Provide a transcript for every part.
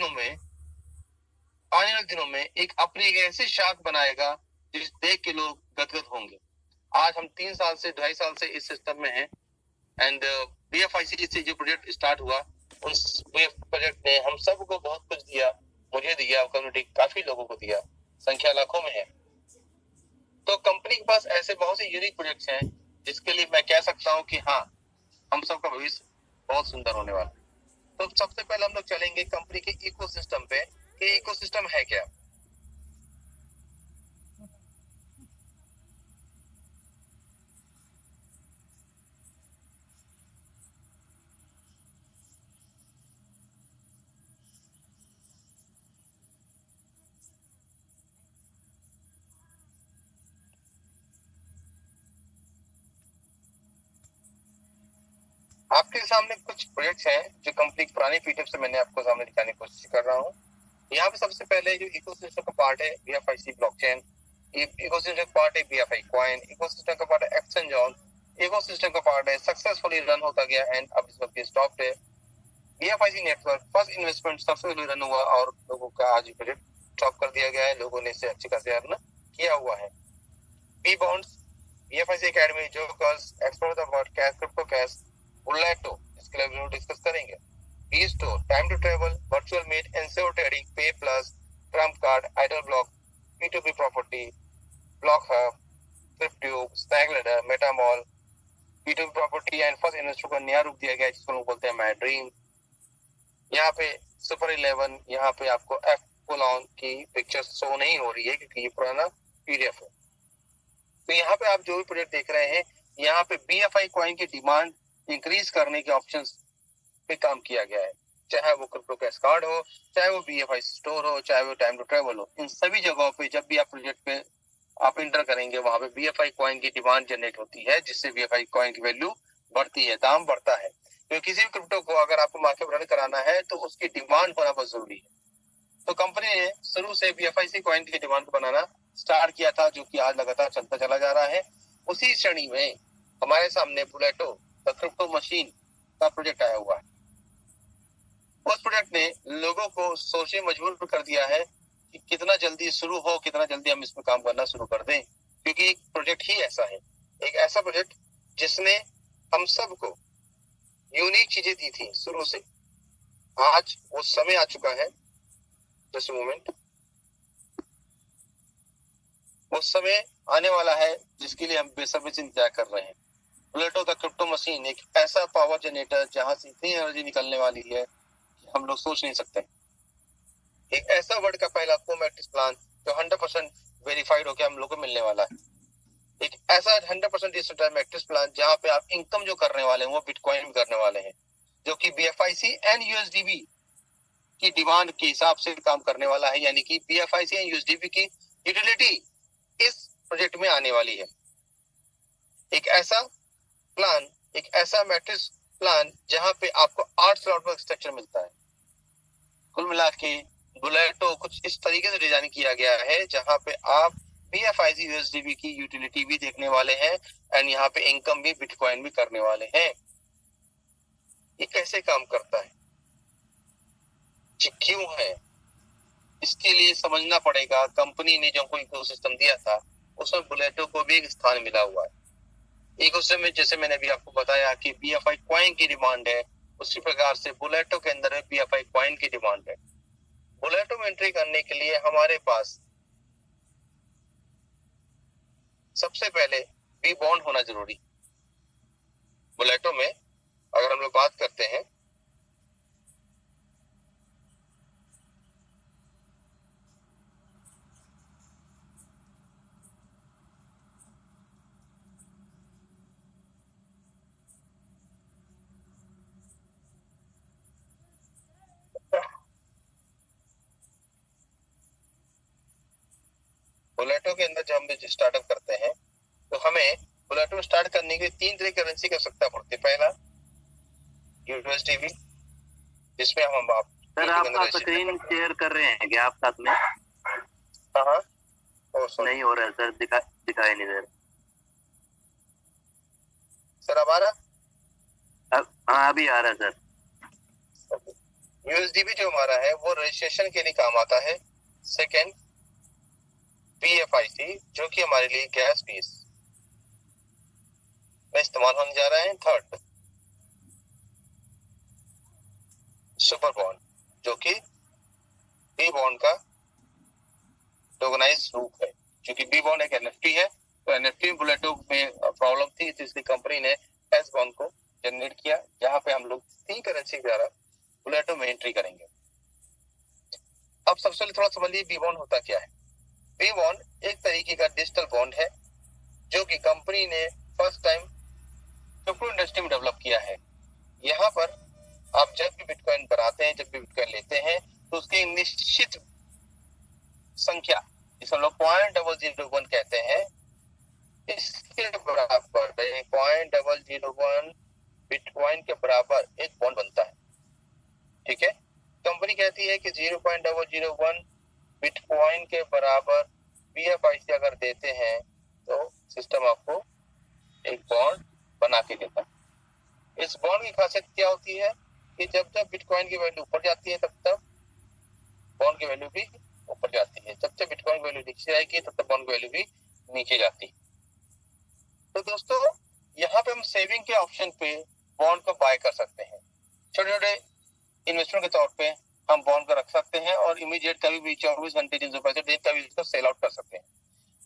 में आने वाले दिनों में एक अपनी एक ऐसी शाख बनाएगा जिस देख के लोग गदगद होंगे। आज हम 3 साल से 2.5 साल से इस सिस्टम में हैं एंड बीएफआईसी से जो प्रोजेक्ट स्टार्ट हुआ उस प्रोजेक्ट ने हम सबको बहुत कुछ दिया, मुझे दिया, कम्युनिटी काफी लोगों को दिया, संख्या लाखों में है। तो कंपनी के पास ऐसे बहुत से यूनिक प्रोजेक्ट्स हैं जिसके लिए मैं कह सकता हूं कि हाँ, हम सबका भविष्य बहुत सुंदर होने वाला है। तो सबसे पहले हम लोग चलेंगे कंपनी के इकोसिस्टम पे कि इकोसिस्टम है क्या। आपके सामने कुछ प्रोजेक्ट्स हैं जो कंपनी की पुरानी पीडीएफ से मैंने आपको सामने दिखाने की कोशिश कर रहा हूँ। यहाँ पे सबसे पहले जो इकोसिस्टम का पार्ट है बीएफआईसी ब्लॉकचेन, इकोसिस्टम का पार्ट है बीएफआई कॉइन, इकोसिस्टम का पार्ट है एक्सचेंज, इकोसिस्टम का पार्ट है सक्सेसफुली रन होता गया एंड अब इस वक्त स्टॉप है। BFIC network first investment successfully run हुआ और लोगों का आज प्रोजेक्ट स्टॉप कर दिया गया है, लोगों ने इसे अच्छी खासी अर्न किया हुआ है। B bonds, BFIC academy, jokers, explore the world, cash, crypto cash, बुलेटो, इसके लिए हम डिस्कस करेंगे। B store, time to travel, virtual meet, एनसेओ trading, pay plus, trump card, idle block, P2P property, block hub, क्रिप्ट्यूब, snake ladder, metamall, P2P property and first investor को नया रूप दिया गया है जिसको लोग बोलते हैं माय ड्रीम। यहाँ पे सुपर 11, यहाँ पे आपको एफ पुलॉन की पिक्चर शो नहीं हो रही है क्योंकि ये पुराना पीडीएफ है। तो यहाँ पे आप जो भी प्रोजेक्ट देख रहे हैं, यहाँ पे बीएफआई कॉइन की डिमांड इंक्रीज करने के ऑप्शंस पे काम किया गया है, चाहे वो क्रिप्टो कैश कार्ड हो, चाहे वो बीएफआई स्टोर हो, चाहे वो टाइम टू ट्रेवल हो। इन सभी जगहों पे जब भी आप प्रोजेक्ट पे आप इंटर करेंगे वहां पे बीएफआई कॉइन की डिमांड जनरेट होती है जिससे बीएफआई कॉइन की वैल्यू बढ़ती है, दाम बढ़ता है। तो किसी भी क्रिप्टो को अगर आपको मार्केट रन कराना है तो उसकी डिमांड होना बहुत जरूरी है। तो कंपनी ने शुरू से बीएफआईसी कॉइन की डिमांड को बनाना स्टार्ट किया था जो कि आज लगातार चलता चला जा रहा है। उसी श्रेणी में हमारे सामने बुलेटो द क्रिप्टो मशीन का प्रोजेक्ट आया हुआ है। उस प्रोजेक्ट ने लोगों को सोचने मजबूर कर दिया है कि कितना जल्दी शुरू हो, कितना जल्दी हम इसमें काम करना शुरू कर दें, क्योंकि एक प्रोजेक्ट ही ऐसा है, एक ऐसा प्रोजेक्ट जिसने हम सबको यूनिक चीजें दी थी शुरू से। आज वो समय आ चुका है, जस्ट मोमेंट, वो समय आने वाला है जिसके लिए हम बेसब्री से इंतजार कर रहे हैं। प्लेटो द क्रिप्टो मशीन एक ऐसा पावर जनरेटर जहां से इतनी एनर्जी निकलने वाली है कि हम लोग सोच नहीं सकते। एक ऐसा वर्ल्ड का पहला कोमैट्रिक्स प्लान जो 100% वेरीफाइड होकर हम लोग को मिलने वाला है। एक ऐसा 100% डिजिटल मैट्रिक्स प्लान जहां पे आप इनकम जो करने वाले हैं वो बिटकॉइन में करने वाले हैं, जो कि बीएफआईसी एंड यूएसडीबी की डिमांड के हिसाब से काम करने वाला है। यानी कि बीएफआईसी एंड यूएसडीबी की यूटिलिटी इस प्रोजेक्ट में आने वाली है। एक ऐसा प्लान, एक ऐसा मैट्रिक्स प्लान जहां पे आपको 8 स्लॉट पर स्ट्रक्चर मिलता है। कुल मिला के बुलेटो कुछ इस तरीके से डिजाइन किया गया है जहां पे आप बीएफआईसी यूएसडीबी की यूटिलिटी भी देखने वाले हैं एंड यहाँ पे इनकम भी बिटकॉइन भी करने वाले हैं। ये कैसे काम करता है, क्यों है, इसके लिए समझना पड़ेगा। कंपनी ने जो कोई इकोसिस्टम दिया था उसमें बुलेटो को भी एक स्थान मिला हुआ है। इकोसिस्टम में जैसे मैंने अभी आपको बताया कि बीएफआई कॉइन की डिमांड है, उसी प्रकार से बुलेटो के अंदर बीएफआई कॉइन की डिमांड है। बुलेटो में एंट्री करने के लिए हमारे पास सबसे पहले बी बॉन्ड होना जरूरी। बुलेटो में अगर हम लोग बात करते हैं बुलेटो के अंदर जब हम स्टार्टअप करते हैं तो हमें बुलेटो स्टार्ट करने के लिए 3 तरह की करेंसी की आवश्यकता पड़ती है। पहला यूएसडीबी, जिसमें हम आप सर आपका स्क्रीन शेयर कर रहे हैं क्या आप साथ में? हाँ नहीं हो रहा है सर, दिखाई नहीं दे रहा सर। अब आ रहा? हाँ अभी आ रहा है सर। यूएसडीबी जो हमारा है वो रजिस्ट्रेशन के लिए काम आता है। सेकेंड पीएफआईसी जो कि हमारे लिए गैस फीस में इस्तेमाल होने जा रहा है। थर्ड सुपर बॉन्ड जो कि बी बॉन्ड का टोकनाइज रूप है, क्योंकि बी बॉन्ड एक एनएफटी है, तो एनएफटी बुलेटो में प्रॉब्लम थी, तो इसलिए कंपनी ने एस बॉन्ड को जनरेट किया, जहां पे हम लोग 3 करेंसी द्वारा बुलेटो में एंट्री करेंगे। अब सबसे पहले थोड़ा समझिए बी बॉन्ड होता क्या है। बी बॉन्ड एक तरीके का डिजिटल बॉन्ड है जो कि कंपनी ने फर्स्ट टाइम क्रिप्टो इंडस्ट्री में डेवलप किया है। यहाँ पर आप जब भी बिटकॉइन बनाते हैं, जब भी बिटकॉइन लेते हैं, तो उसकी निश्चित संख्या जिसे हम लोग 0.001 कहते हैं, इसके बराबर 0.001 बिटकॉइन के बराबर एक बॉन्ड बनता है। ठीक है, कंपनी कहती है कि 0.001 बिटकॉइन के बराबर बीएफआईसी अगर देते हैं तो सिस्टम आपको एक बॉन्ड बना के देता है। इस बॉन्ड की खासियत क्या होती है कि जब जब बिटकॉइन की वैल्यू ऊपर जाती है तब तब बॉन्ड की वैल्यू भी ऊपर जाती है, जब जब बिटकॉइन की वैल्यू नीचे आएगी तब तब बॉन्ड की वैल्यू भी नीचे जाती है। तो दोस्तों यहाँ पे हम सेविंग के ऑप्शन पे बॉन्ड को बाय कर सकते हैं। छोटे छोटे इन्वेस्टमेंट के तौर पे हम बॉन्ड को रख सकते हैं और इमीडिएट कभी भी 24 घंटे 365 दिन कभी इसको सेल आउट कर सकते हैं।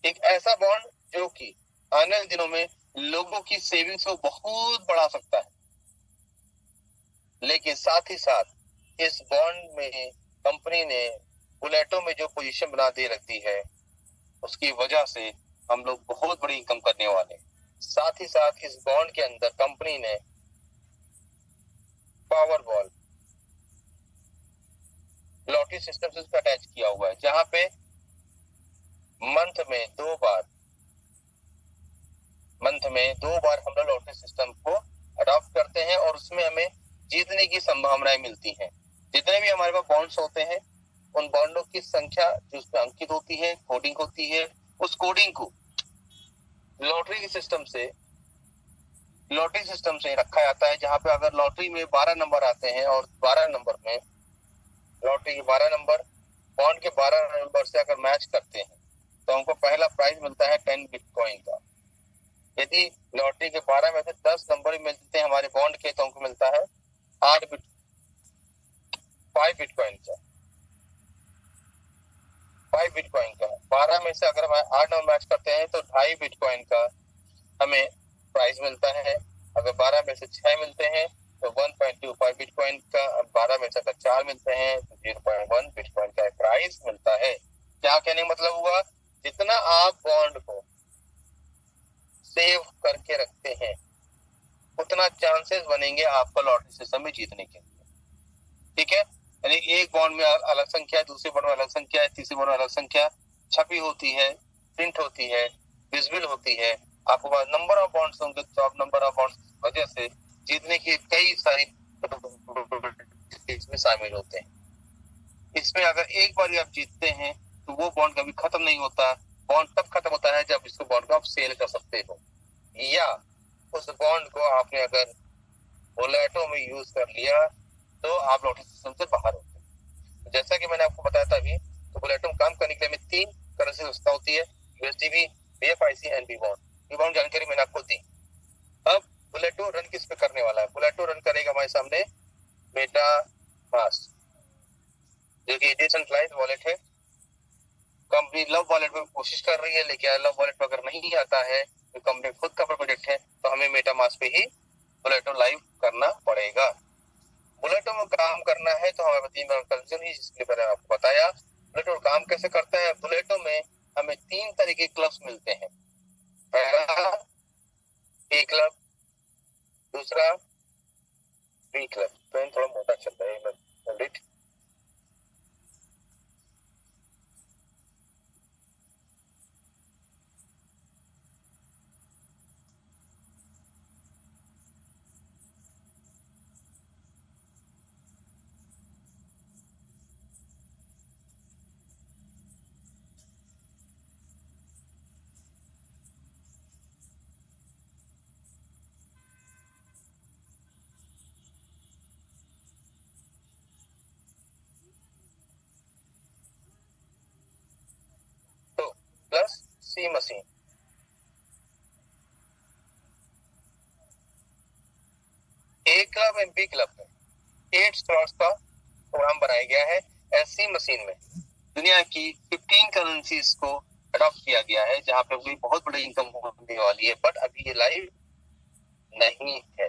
एक ऐसा बॉन्ड जो कि आने वाले दिनों में लोगों की सेविंग्स को बहुत बढ़ा सकता है, लेकिन साथ ही साथ इस बॉन्ड में कंपनी ने बुलेटो में जो पोजीशन बना दे रखी है उसकी वजह से हम लोग बहुत बड़ी इनकम करने वाले हैं। साथ ही साथ इस बॉन्ड के अंदर कंपनी ने पावर बॉल लॉटरी सिस्टम से उसका अटैच किया हुआ है, जहां पे मंथ में दो बार हम लोग लॉटरी सिस्टम को अडॉप्ट करते हैं और उसमें हमें जीतने की संभावनाएं मिलती हैं। जितने भी हमारे पास बॉन्ड्स होते हैं उन बॉन्डों की संख्या जो उसमें अंकित होती है, कोडिंग होती है, उस कोडिंग को लॉटरी सिस्टम से रखा जाता है, जहां पे अगर लॉटरी में 12 नंबर आते हैं और 12 नंबर में लॉटरी के 12 नंबर बॉन्ड के 12 नंबर से अगर मैच करते हैं तो हमको पहला प्राइज मिलता है 10 बिटकॉइन का। यदि लॉटरी के 12 में से 10 नंबर मिलते हैं हमारे बॉन्ड के तो हमको मिलता है 5 बिटकॉइन का। 12 में से अगर हम 8 नंबर मैच करते हैं तो 2.5 बिटकॉइन का हमें प्राइस मिलता है। अगर 12 में से 6 मिलते हैं तो 1.25 बिटकॉइन का। 12 में से अगर 4 मिलते हैं तो 0.1 बिटकॉइन का प्राइस मिलता है। क्या कहने का मतलब हुआ, जितना आप बॉन्ड को सेव करके रखते हैं उतना चांसेस बनेंगे आपका लॉटरी सिस्टम में जीतने के लिए। ठीक है, यानी एक बॉन्ड में अलग संख्या है, दूसरे बॉन्ड में अलग संख्या है, तीसरे बॉन्ड में अलग संख्या छपी होती है, प्रिंट होती है, विजिबल होती है। आपके पास नंबर ऑफ बॉन्ड्स होंगे तो आप नंबर ऑफ बॉन्ड्स की वजह से जीतने की कई सारी इसमें शामिल होते हैं। इसमें अगर एक बार आप जीतते हैं तो वो बॉन्ड कभी खत्म नहीं होता। बॉन्ड तब खत्म होता है जब इसको बॉन्ड को आप सेल कर सकते हो, या उस बॉन्ड को आपने अगर बुलेटो में यूज कर लिया तो आप लॉटरी सिस्टम से बाहर होते हैं। जैसा कि मैंने आपको बताया था अभी, तो बुलेटो में काम करने के लिए 3 करेंसी व्यवस्था होती है, USDB, BFIC and B bond. B bond जानकारी मैंने आपको दी। अब बुलेटो रन किस पे करने वाला है? बुलेटो रन करेगा हमारे सामने मेटा मास्क, जो कि डिसेंट्रलाइज्ड वॉलेट है। कंपनी लव वॉलेट में कोशिश कर रही है, लेकिन लव वॉलेट पर अगर नहीं आता है तो कंपनी खुद का प्रोजेक्ट है, तो हमें मेटा मास्क पे ही बुलेटो लाइव करना पड़ेगा। बुलेटो में काम करना है तो हमारे 3 कंडीशन ही, जिसके बारे में आपको बताया। बुलेटो काम कैसे करता है? बुलेटो में हमें 3 तरह के क्लब्स मिलते हैं। पहला ए क्लब, दूसरा बी क्लब। पेन थोड़ा मोटा चल रहा है, ऐसी machine A club and B club में 8 स्लॉट्स का प्रोग्राम बनाया गया है। ऐसी मशीन में दुनिया की 15 करेंसीज को अडॉप्ट किया गया है, जहां पे कोई बहुत बड़ी इनकम होने वाली है। बट अभी ये लाइव नहीं है।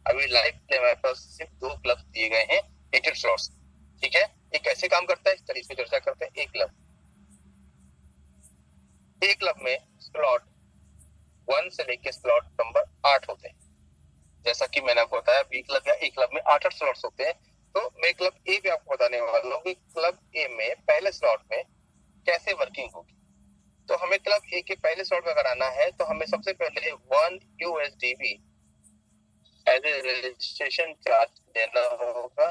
अभी लाइव के हमारे पास सिर्फ 2 क्लब दिए गए हैं 8 स्लॉट्स। ठीक है, ये कैसे काम करता है चलिए इस पर चर्चा करते हैं। एक क्लब में स्लॉट 1 से लेके स्लॉट नंबर 8 होते हैं। जैसा कि मैंने आपको बताया बी क्लब या ए क्लब में 8 स्लॉट्स होते हैं। तो मैं क्लब ए पे आपको बताने वाला हूँ कि क्लब ए में पहले स्लॉट में कैसे वर्किंग होगी। तो हमें क्लब ए के पहले स्लॉट में अगर आना है तो हमें सबसे पहले 1 USDB as a registration charge देना होगा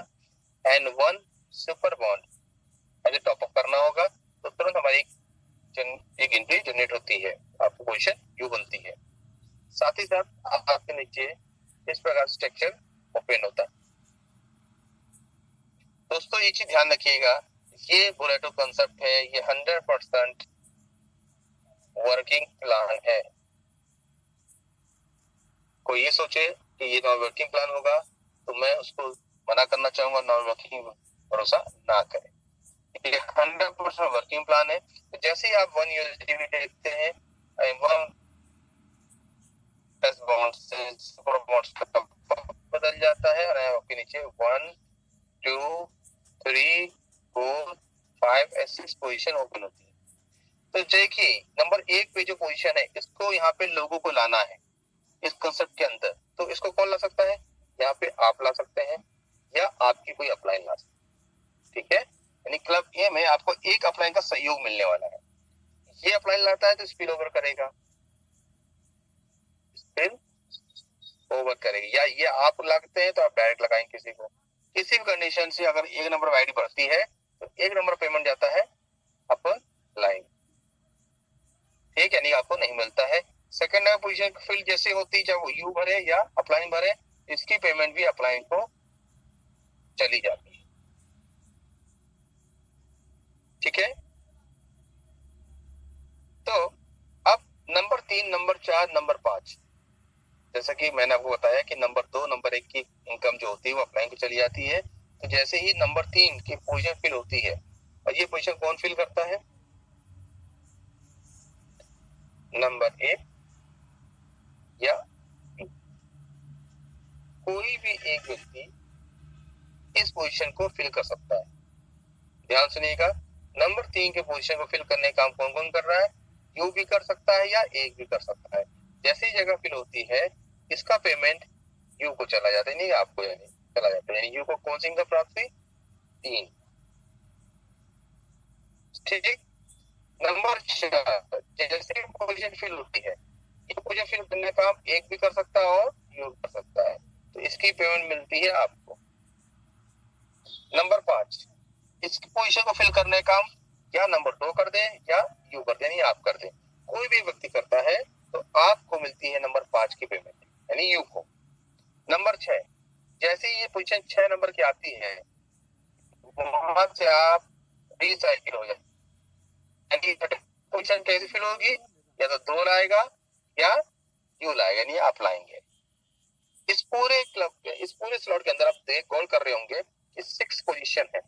and 1 super bond as a top up करना होगा। तो तुरंत हमारी एक एंट्री जनरेट होती है, आपको पोजीशन यू बनती है। साथ ही साथ आपके नीचे इस प्रकार स्ट्रक्चर ओपन होता है। दोस्तों ये चीज ध्यान रखिएगा, ये बोरेटो कॉन्सेप्ट है, ये 100% वर्किंग प्लान है। कोई ये सोचे कि ये नॉन वर्किंग प्लान होगा तो मैं उसको मना करना चाहूंगा, नॉन वर्किंग भरोसा ना करें। ये 100% वर्किंग प्लान है। तो जैसे ही आप 1 USDB देखते हैं 1 बॉन्ड से सुपर बॉन्ड बदल जाता है और आपके नीचे 1 2 3 4 5 ऐसी पोजीशन ओपन होती है। तो देखिए नंबर 1 पे जो पोजीशन है इसको यहाँ पे लोगों को लाना है इस कंसेप्ट के अंदर। तो इसको कौन ला सकता है? यहाँ पे आप ला सकते हैं या आपकी कोई अपलाइन ला सकते हैं। ठीक है, यानी क्लब ए में आपको एक अपलाइन का सहयोग मिलने वाला है। ये अपलाइन लाता है तो स्पिल ओवर करेगा, स्पिल ओवर करेगी, या ये आप लगते हैं तो आप डायरेक्ट लगाएंगे किसी को। किसी भी कंडीशन से अगर एक नंबर आईडी बढ़ती है तो एक नंबर पेमेंट जाता है अपर लाइन। ठीक, यानी आपको नहीं मिलता है। सेकंड पोजीशन फिल जैसे होती है, चाहे वो यू भरे या अपलाइन भरे, इसकी पेमेंट भी अपलाइन को चली जाती है। ठीक है, तो अब नंबर 3, नंबर 4, नंबर 5, जैसा कि मैंने आपको बताया कि नंबर 2, नंबर 1 की इनकम जो होती है वो अपलाइन को चली जाती है। तो जैसे ही नंबर 3 की पोजीशन फिल होती है, और ये पोजीशन कौन फिल करता है? नंबर 1 या कोई भी एक व्यक्ति इस पोजीशन को फिल कर सकता है। ध्यान सुनिएगा, नंबर 3 के पोजीशन को फिल करने का काम कौन कौन कर रहा है? यू भी कर सकता है या एक भी कर सकता है। जैसे ही जगह फिल होती है इसका पेमेंट यू को चला जाता है, नहीं आपको, यानी चला जाता है। यानी यू को कौन सी इनकम प्राप्त हुई? 3। ठीक, नंबर 4 जैसे पोजीशन फिल होती है, ये पोजीशन फिल करने का काम एक भी कर सकता है और यू कर सकता है, तो इसकी पेमेंट मिलती है आपको। नंबर 5 इसकी पोजीशन को फिल करने का काम या नंबर 2 कर दे या यू कर दे, नहीं आप कर दे, कोई भी व्यक्ति करता है तो आपको मिलती है नंबर 5 की पेमेंट, यानी यू को। नंबर 6 जैसे ही ये पोजीशन 6 नंबर की आती है वहां से आप रिसाइकिल हो जाए, यानी पोजीशन कैसे फिल होगी? या तो 2 लाएगा या यू लाएगा, यानी आप लाएंगे। इस पूरे क्लब के, इस पूरे स्लॉट के अंदर आप देख कॉल कर रहे होंगे कि 6 पोजीशन है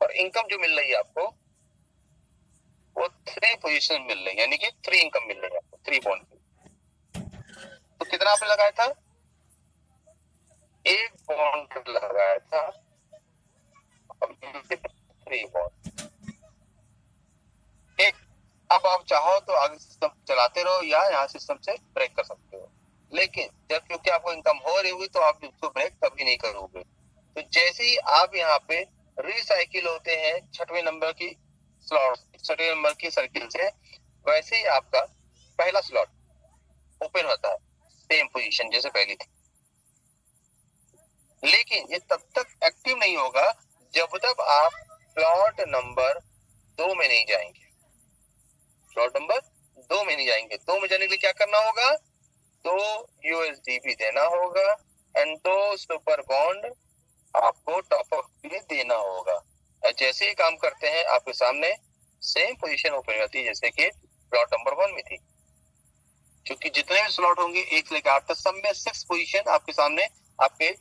और इनकम जो मिल रही है आपको वो 3 पोजीशन मिल रही है, यानी कि 3 इनकम मिल रही है आपको, 3 बॉन्ड की। तो कितना आपने लगाया था? 1 बॉन्ड लगाया था, अब 3 बॉन्ड। एक, अब आप चाहो तो आगे सिस्टम चलाते रहो या यहाँ सिस्टम से ब्रेक कर सकते हो, लेकिन जब क्योंकि आपको इनकम हो रही होगी तो आप उसको ब्रेक कभी नहीं करोगे। तो जैसे ही आप यहाँ पे रिसाइकिल होते हैं 6वें नंबर की स्लॉट, 6वें नंबर की सर्किल से, वैसे ही आपका पहला स्लॉट ओपन होता है सेम पोजीशन जैसे पहली थी। लेकिन ये तब तक एक्टिव नहीं होगा जब तक आप स्लॉट नंबर 2 में नहीं जाएंगे। स्लॉट नंबर 2 में नहीं जाएंगे। 2 में जाने के लिए क्या करना होगा? 2 USDB देना होगा एंड 2 सुपर बॉन्ड आपको टॉप अप भी देना होगा। जैसे ही काम करते हैं आपके सामने सेम पोजीशन ओपन हो जाती है जैसे कि स्लॉट नंबर 1 में थी, क्योंकि जितने भी स्लॉट होंगे 1 से लेकर 8 तक, सब में 6 पोजीशन आपके सामने आपके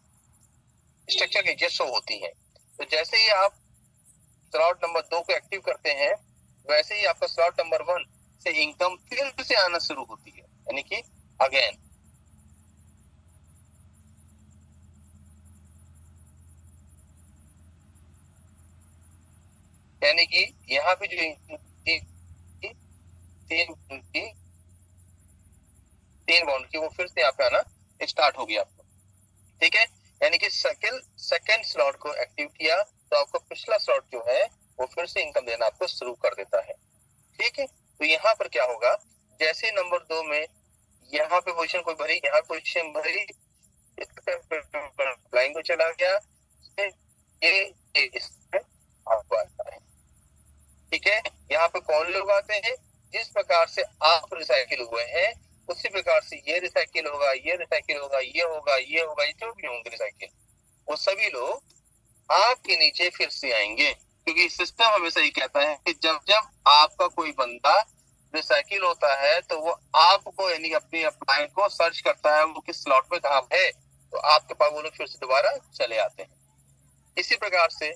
स्ट्रक्चर के नीचे शो होती है। तो जैसे ही आप स्लॉट नंबर 2 को एक्टिव करते हैं, वैसे ही आपका स्लॉट नंबर 1 से इनकम फिर से आना शुरू होती है, यानी कि अगेन। यानी कि यहाँ पे जो तीन बॉन्ड की वो फिर से यहाँ पे आना स्टार्ट हो गया आपको, ठीक है। यानी कि सेकंड स्लॉट को एक्टिव किया तो आपको पिछला स्लॉट जो है वो फिर से इनकम देना आपको शुरू कर देता है, ठीक है। तो यहाँ पर क्या होगा, जैसे नंबर 2 में यहाँ पे पोजीशन कोई भरी, यहाँ पोजीशन भरी, लाइन को चला गया, ये आपको आता है, ठीक है। यहाँ पे कौन लोग आते हैं, जिस प्रकार से आप रिसाइकिल हुए हैं उसी प्रकार से ये रिसाइकिल होगा, ये रिसाइकिल होगा, ये होगा, ये होगा, ये जो भी होंगे रिसाइकिल, वो सभी लोग आपके नीचे फिर से आएंगे, क्योंकि सिस्टम हमेशा ये कहता है कि जब जब आपका कोई बंदा रिसाइकिल होता है तो वो आपको यानी अपनी अपलाइन को सर्च करता है वो किस स्लॉट में कहाँ है, तो आपके पास वो लोग फिर से दोबारा चले आते हैं। इसी प्रकार से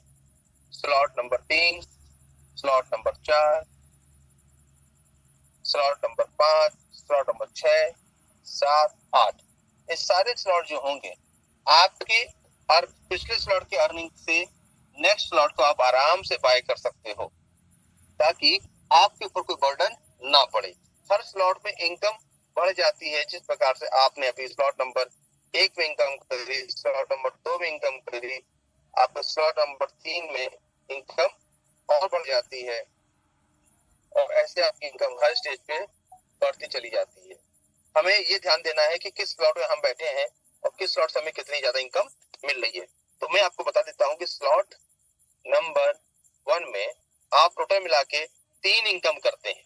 slot number 3, slot number 4, slot number 5, slot number 6, 7, 8, ये सारे स्लॉट जो होंगे आपके और पिछले स्लॉट की अर्निंग से नेक्स्ट स्लॉट को आप आराम से बाय कर सकते हो, ताकि आपके ऊपर कोई बर्डन ना पड़े। हर स्लॉट में इनकम बढ़ जाती है, जिस प्रकार से आपने अभी स्लॉट नंबर 1 में इनकम करी, स्लॉट नंबर 2 में इनकम करी, आपका स्लॉट नंबर 3 में इनकम और बढ़ जाती है, और ऐसे आपकी इनकम हर स्टेज पे बढ़ती चली जाती है। हमें ये ध्यान देना है कि किस स्लॉट में हम बैठे हैं और किस स्लॉट से हमें कितनी ज्यादा इनकम मिल रही है। तो मैं आपको बता देता हूँ कि स्लॉट नंबर 1 में आप टोटल मिला के 3 इनकम करते हैं,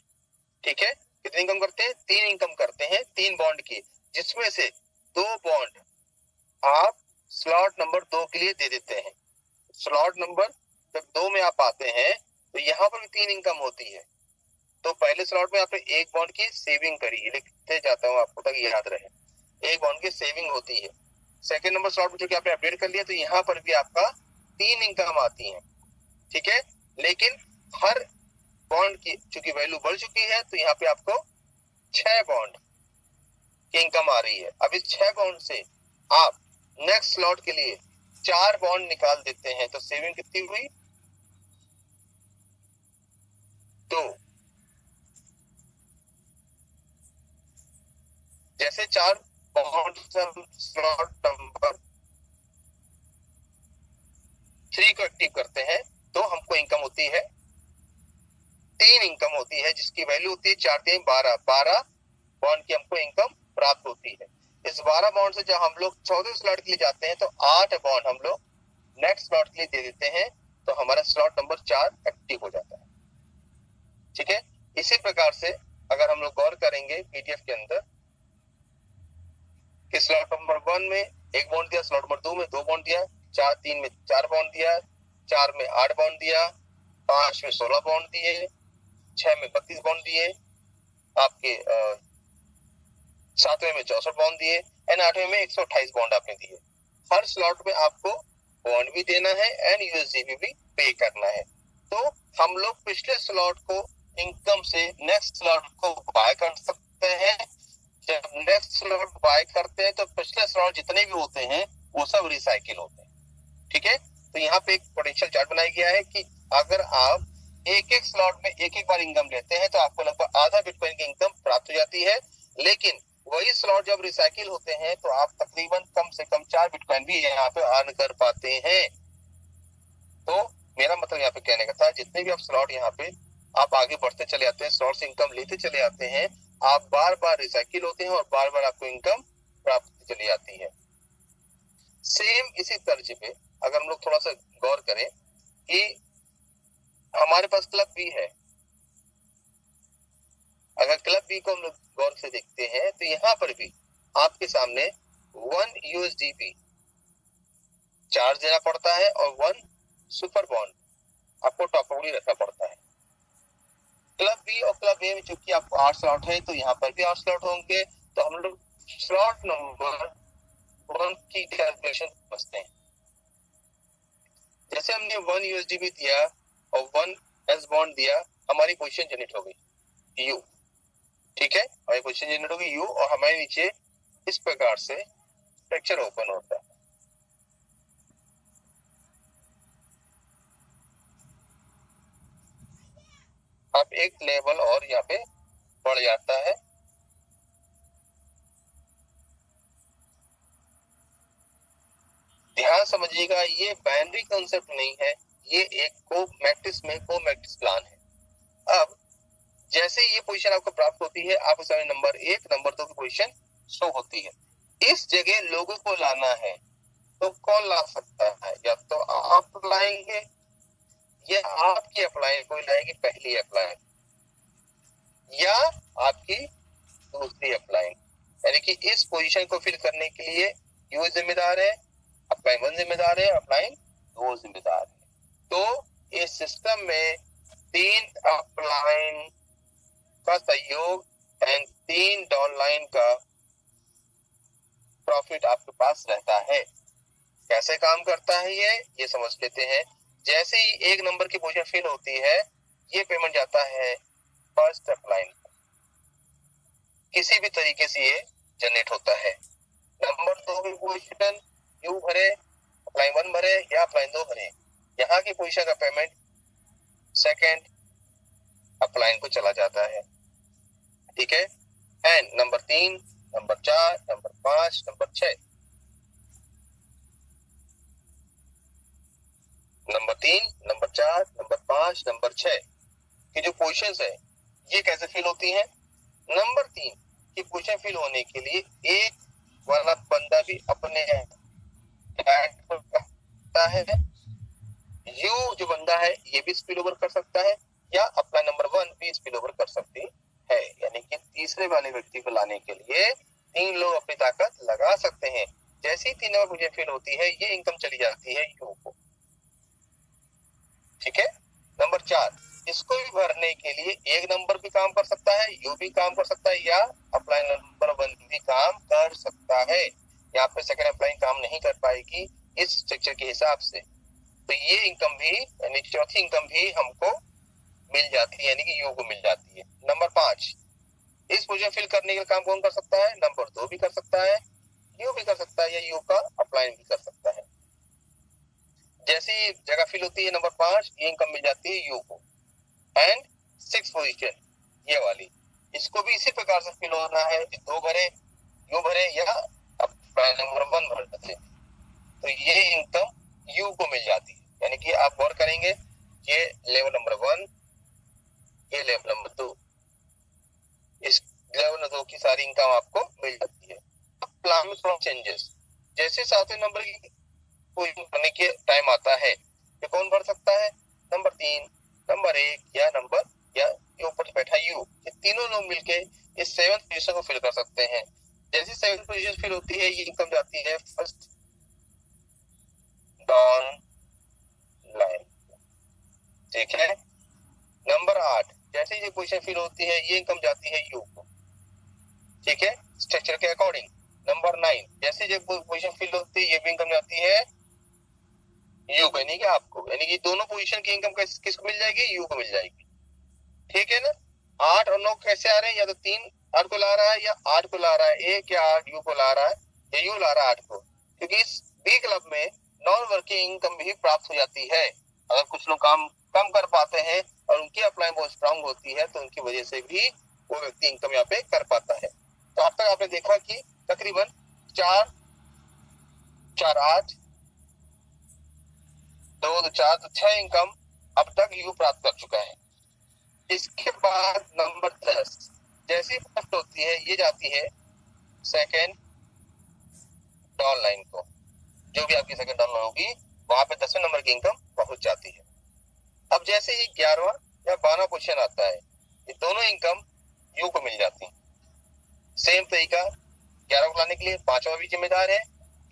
ठीक है। कितनी इनकम करते हैं, 3 इनकम करते हैं 3 बॉन्ड की, जिसमें से 2 बॉन्ड आप स्लॉट नंबर 2 के लिए दे देते हैं। स्लॉट नंबर जब 2 में आप आते हैं तो यहाँ पर भी 3 इनकम होती है। तो पहले स्लॉट में आपने 1 बॉन्ड की सेविंग करी, लिखते जाता हूँ आपको ताकि याद रहे, 1 बॉन्ड की सेविंग होती है। सेकंड नंबर स्लॉट में जो कि आपने अपडेट कर लिया, तो यहाँ पर भी आपका 3 इनकम आती है, ठीक है। लेकिन हर बॉन्ड की चूंकि वैल्यू बढ़ चुकी है तो यहाँ पे आपको 6 बॉन्ड की इनकम आ रही है। अब इस 6 बॉन्ड से आप नेक्स्ट स्लॉट के लिए 4 बॉन्ड निकाल देते हैं, तो सेविंग कितनी हुई, 2। जैसे 4 बॉन्ड स्लॉट नंबर 3 को एक्टिव करते हैं तो हमको इनकम होती है 3 इनकम होती है, जिसकी वैल्यू होती है 4 3 12 बॉन्ड की हमको इनकम प्राप्त होती है। इस 12 बॉन्ड से जब हम लोग 14 स्लॉट के लिए जाते हैं तो 8 बॉन्ड हम लोग नेक्स्ट स्लॉट के लिए दे देते हैं, तो हमारा स्लॉट नंबर 4 एक्टिव हो जाता है, ठीक है। इसी प्रकार से अगर हम लोग गौर करेंगे पीडीएफ के अंदर कि स्लॉट नंबर 1 में 1 बॉन्ड दिया, स्लॉट नंबर 2 में 2 बॉन्ड दिया, 3 में 4 बॉन्ड दिया, 4 में 8 बॉन्ड दिया, 5 में 16 बॉन्ड दिए, 6 में 32 बॉन्ड दिए, आपके 7वें में 64 बॉन्ड दिए, एंड 8वें में 128 बॉन्ड आपने दिए। हर स्लॉट में आपको बॉन्ड भी देना है एंड यूएसडीपी भी पे करना है। तो हम लोग पिछले स्लॉट को इनकम से नेक्स्ट स्लॉट को बाय कर सकते हैं। जब नेक्स्ट स्लॉट बाय करते हैं तो पिछले स्लॉट जितने भी होते हैं वो सब रिसाइकिल होते हैं, ठीक है। तो यहाँ पे एक पोटेंशियल चार्ट बनाया गया है कि अगर आप एक एक स्लॉट में एक एक बार इनकम लेते हैं तो आपको लगभग आधा बिटकॉइन की इनकम प्राप्त हो जाती है, लेकिन वही स्लॉट जब रिसाइकिल होते हैं तो आप तकरीबन कम से कम 4 बिटकॉइन भी यहाँ पे अर्न कर पाते हैं। तो मेरा मतलब यहाँ पे कहने का था, जितने भी आप स्लॉट यहाँ पे आप आगे बढ़ते चले आते हैं, स्लॉट से इनकम लेते चले आते हैं, आप बार बार रिसाइकिल होते हैं और बार बार आपको इनकम प्राप्त चली आती है। सेम इसी तर्ज पे अगर हम लोग थोड़ा सा गौर करें कि हमारे पास क्लब बी है, अगर क्लब बी को हम लोग गौर से देखते हैं तो यहाँ पर भी आपके सामने 1 यूएसडीपी चार्ज देना पड़ता है और 1 सुपर बॉन्ड आपको टॉप अप रखना पड़ता है। क्लब बी और क्लब ए में चूंकि आपको 8 स्लॉट है तो यहाँ पर भी 8 स्लॉट होंगे, तो हम लोग स्लॉट नंबर 1 की कैलकुलेशन समझते हैं। जैसे हमने 1 यूएसडीबी दिया और 1 एस बॉन्ड दिया, हमारी पोजीशन जनरेट हो गई यू, ठीक है, हमारी पोजीशन जनरेट हो गई यू, और हमारे नीचे इस प्रकार से स्ट्रक्चर ओपन होता है। अब एक लेवल और यहाँ पे बढ़ जाता है। ध्यान समझिएगा, ये बाइनरी कॉन्सेप्ट नहीं है, ये एक को मैट्रिक्स में को मैट्रिक्स प्लान है। अब जैसे ये पोजीशन आपको प्राप्त होती है, आपको समय नंबर 1 नंबर 2 की पोजीशन शो होती है। इस जगह लोगों को लाना है तो कौन ला सकता है? या तो आप लाएंगे या आपकी अप्लाई कोई लाएगी पहली अप्लाई, या आपकी दूसरी अप्लाई, यानी कि इस पोजीशन को फिल करने के लिए यू जिम्मेदार है, अप्लाई 1 जिम्मेदार है, अप्लाई 2 जिम्मेदार है। तो इस सिस्टम में 3 अप्लाई का सहयोग एंड 3 डाउनलाइन का प्रॉफिट आपके पास रहता है। कैसे काम करता है ये समझ लेते हैं। जैसे ही एक नंबर की पोजीशन फिल होती है, ये पेमेंट जाता है फर्स्ट अपलाइन, किसी भी तरीके से ये जनरेट होता है। नंबर 2 की पोजीशन यू भरे, अपलाइन 1 भरे या अपलाइन 2 भरे, यहाँ की पोजीशन का पेमेंट सेकेंड अपलाइन को चला जाता है, ठीक है। And number 3, number 4, number 5, number 6, number 3, number 4, number 5, number 6 की जो पोजीशंस है ये कैसे फिल होती हैं? नंबर 3 की पोजीशन फिल होने के लिए एक वाला बंदा भी अपने करता है, यू जो बंदा है ये भी स्पिल ओवर कर सकता है, या अपना नंबर 1 भी स्पिल ओवर कर सकती है। यानी कि तीसरे वाले व्यक्ति को लाने के लिए 3 लोग अपनी ताकत लगा सकते हैं। जैसे ही 3 नंबर पोजीशन फिल होती है, ये इनकम चली जाती है यू को, ठीक है। नंबर 4, इसको भी भरने के लिए एक नंबर भी काम कर सकता है, यू भी काम कर सकता है, या अप्लाई नंबर 1 भी काम कर सकता है। यहाँ पे सेकंड अप्लाई काम नहीं कर पाएगी इस स्ट्रक्चर के हिसाब से, तो ये इनकम भी यानी चौथी इनकम भी हमको मिल जाती है, यानी कि यू को मिल जाती है। नंबर 5, इस पोजीशन फिल करने का काम कौन कर सकता है? नंबर 2 भी कर सकता है, यू भी कर सकता है, या यू का अप्लाई भी कर सकता है। जैसे ही जगह फिल होती है नंबर 5, ये इनकम मिल जाती है यू को। एंड 6 पोजीशन ये वाली, इसको भी इसी प्रकार से फिल होना है, 2 भरे, यू भरे या अप्लाई नंबर 1 भर देते, तो ये इनकम यू को मिल जाती है। यानी कि आप गौर करेंगे, ये लेवल नंबर 1, ये लेवल नंबर 2, इस लेवल नंबर 2 की सारी इनकम आपको मिल जाती है। अब प्लान में थोड़ा चेंजेस, जैसे 7वें नंबर की पोजीशन भरने के टाइम आता है, ये कौन भर सकता है? नंबर 3, नंबर 1 या नंबर या ये ऊपर बैठा यू, ये तीनों लोग मिलके इस 7th पोजीशन को फिल कर सकते हैं। जैसे 7th पोजीशन फिल होती है, ये इनकम जाती है फर्स्ट डाउन लाइन, ठीक है। नंबर 8, जैसे ये पोजीशन फिल होती है, ये इनकम जाती है यू को, ठीक है, स्ट्रक्चर के अकॉर्डिंग। नंबर 9, जैसे जब पोजीशन फिल होती है, ये भी इनकम जाती है यू को, यानी कि आपको, यानी कि दोनों पोजीशन की इनकम किसको मिल जाएगी? यू को मिल जाएगी, ठीक है ना। 8 और 9 कैसे आ रहे हैं? या तो 3 8 को ला रहा है, या 8 को ला रहा है, 1 या 8 यू को ला रहा है, या यू ला रहा है 8 को, क्योंकि इस बी क्लब में नॉन वर्किंग इनकम भी प्राप्त हो जाती है। अगर कुछ लोग काम कम कर पाते हैं और उनकी अप्लाई बहुत स्ट्रांग होती है, तो उनकी वजह से भी वो व्यक्ति इनकम यहाँ पे कर पाता है। तो अब तक आपने देखा कि तकरीबन 4 4 8 2 4 तो 6 इनकम अब तक यू प्राप्त कर चुका है। इसके बाद नंबर 10, जैसी फर्स्ट होती है, ये जाती है सेकेंड डाउन लाइन को, जो भी आपकी सेकेंड डाउन लाइन होगी वहां पे 10वें नंबर की इनकम पहुंच जाती है। अब जैसे ही 11वां या 12वां पोजीशन आता है, ये दोनों इनकम यू को मिल जाती है। सेम तरीका 11 को लाने के लिए 5वां भी जिम्मेदार है,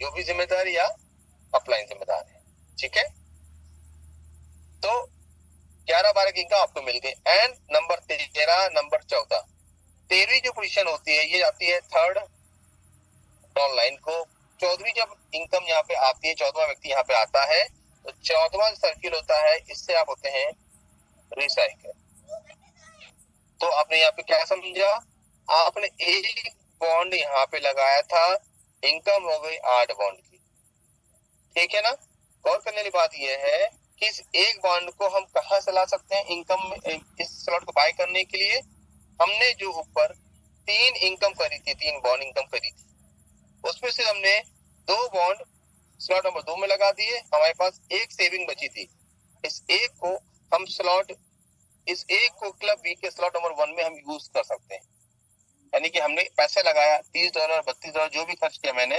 यू भी जिम्मेदार या अपलाइन जिम्मेदार है, ठीक है। तो 11-12 की इनकम आपको मिल गई। एंड नंबर 13, नंबर 14, 13वीं जो पोजीशन होती है ये आती है थर्ड डाउन लाइन को। 14वीं जब इनकम यहाँ पे आती है, 14वां व्यक्ति यहाँ पे आता है, तो 14वां सर्किल होता है, इससे आप होते हैं रिसाइकल। तो आपने यहाँ पे क्या समझा, आपने एक बॉन्ड यहाँ पे लगाया था, इनकम हो गई 8 बॉन्ड की, ठीक है ना। गौर करने वाली बात यह है कि इस एक बॉन्ड को हम कहाँ से ला सकते हैं इनकम में, इस स्लॉट को बाय करने के लिए हमने जो ऊपर 3 इनकम करी थी, 3 बॉन्ड इनकम करी थी, उसमें से हमने 2 बॉन्ड स्लॉट नंबर 2 में लगा दिए, हमारे पास एक सेविंग बची थी, इस एक को हम इस एक को क्लब बी के स्लॉट नंबर 1 में हम यूज कर सकते हैं। यानी कि हमने पैसे लगाया $30, $32 जो भी खर्च किया मैंने,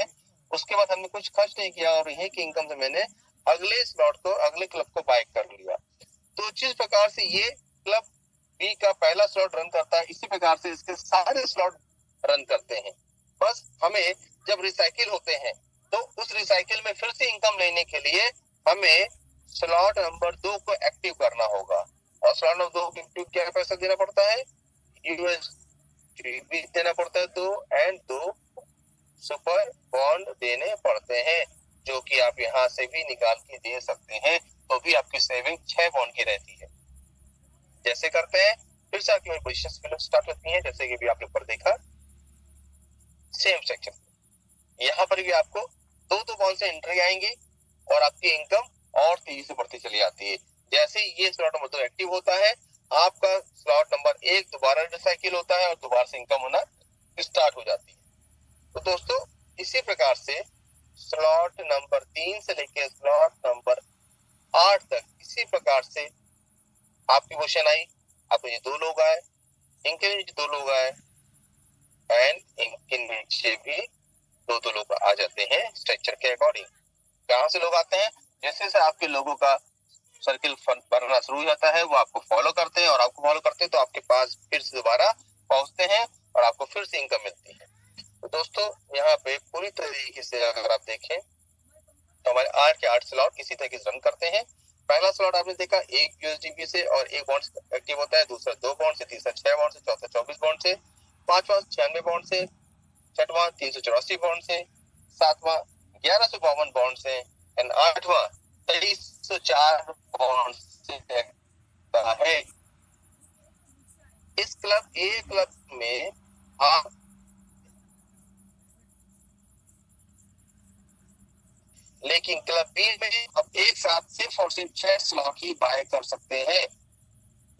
उसके बाद हमने कुछ खर्च नहीं किया और यही की इनकम से मैंने अगले स्लॉट को, अगले क्लब को बाय कर लिया। तो जिस प्रकार से ये क्लब बी का पहला स्लॉट रन करता है, इसी प्रकार से इसके सारे स्लॉट रन करते हैं। बस हमें जब रिसाइकिल होते हैं तो उस रिसाइकिल में फिर से इनकम लेने के लिए हमें स्लॉट नंबर 2 को एक्टिव करना होगा। और स्लॉट नंबर 2 को एक्टिव क्या पैसा देना पड़ता है, यूएसडी भी देना पड़ता है 2, एंड 2 सुपर बॉन्ड देने पड़ते हैं, जो कि आप यहाँ से भी निकाल के दे सकते हैं, तो भी आपकी सेविंग 6 बॉन्ड की रहती है। जैसे करते हैं फिर से आपकी पोजीशन स्टार्ट होती है, जैसे कि भी आपने ऊपर देखा सेम सेक्शन, यहाँ पर भी आपको 2 बॉन्ड से एंट्री आएंगी और आपकी इनकम और तेजी से बढ़ती चली जाती है। जैसे ही ये स्लॉट नंबर 2 एक्टिव होता है, आपका स्लॉट नंबर 1 दोबारा रिसाइकिल होता है और दोबारा से इनकम होना स्टार्ट हो जाती है। तो दोस्तों इसी प्रकार से स्लॉट नंबर 3 से लेकर स्लॉट नंबर 8 तक इसी प्रकार से आपकी क्वेश्चन आई, आपको ये 2 लोग आए, इनके नीचे 2 लोग आए, एंड इनके नीचे भी 2 लोग आ जाते हैं स्ट्रक्चर के अकॉर्डिंग। कहाँ से लोग आते हैं, जैसे से आपके लोगों का सर्किल बनना शुरू हो जाता है, वो आपको फॉलो करते हैं, और आपको फॉलो करते हैं तो आपके पास फिर से दोबारा पहुंचते हैं और आपको फिर से इनकम मिलती है। तो दोस्तों यहाँ पे पूरी तरीके से अगर आप देखें तो हमारे 8 के 8 स्लॉट किसी तरीके से रन करते हैं। पहला स्लॉट आपने देखा एक यूएसडीपी से और एक बॉन्ड एक्टिव होता है, दूसरा 2 बॉन्ड से, तीसरा 6 बॉन्ड से, चौथा 24 बॉन्ड से, पांचवा 96 बॉन्ड से, छठवां 384 बॉन्ड से, सातवां 1152 बॉन्ड से, एंड आठवां 2304 बॉन्ड से है। इस क्लब ए क्लब में आप लेकिन क्लब बी में आप एक साथ सिर्फ और सिर्फ 6 स्लॉट ही बाय कर सकते हैं।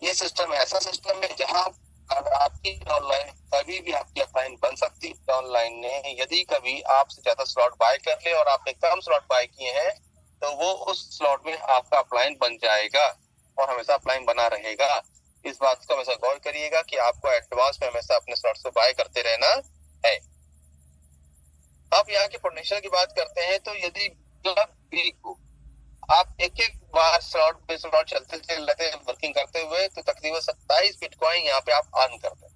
ये सिस्टम ऐसा सिस्टम है जहां अगर आपकी ऑनलाइन कभी भी आपकी अपलाइन बन सकती है। ऑनलाइन ने यदि कभी आपसे ज्यादा स्लॉट बाय कर ले और आपने कम स्लॉट बाय किए हैं तो वो उस स्लॉट में आपका अपलाइन बन जाएगा और हमेशा अपलाइन बना रहेगा। इस बात को हमेशा गौर करिएगा कि आपको एडवांस में हमेशा अपने स्लॉट्स को बाय करते रहना है। अब यहाँ के पोटेंशियल की बात करते हैं तो यदि क्लब बी को आप एक बार स्लॉट पे स्लॉट चलते वर्किंग करते हुए तो तकरीबन 27 बिटकॉइन यहाँ पे आप अर्न करते हैं।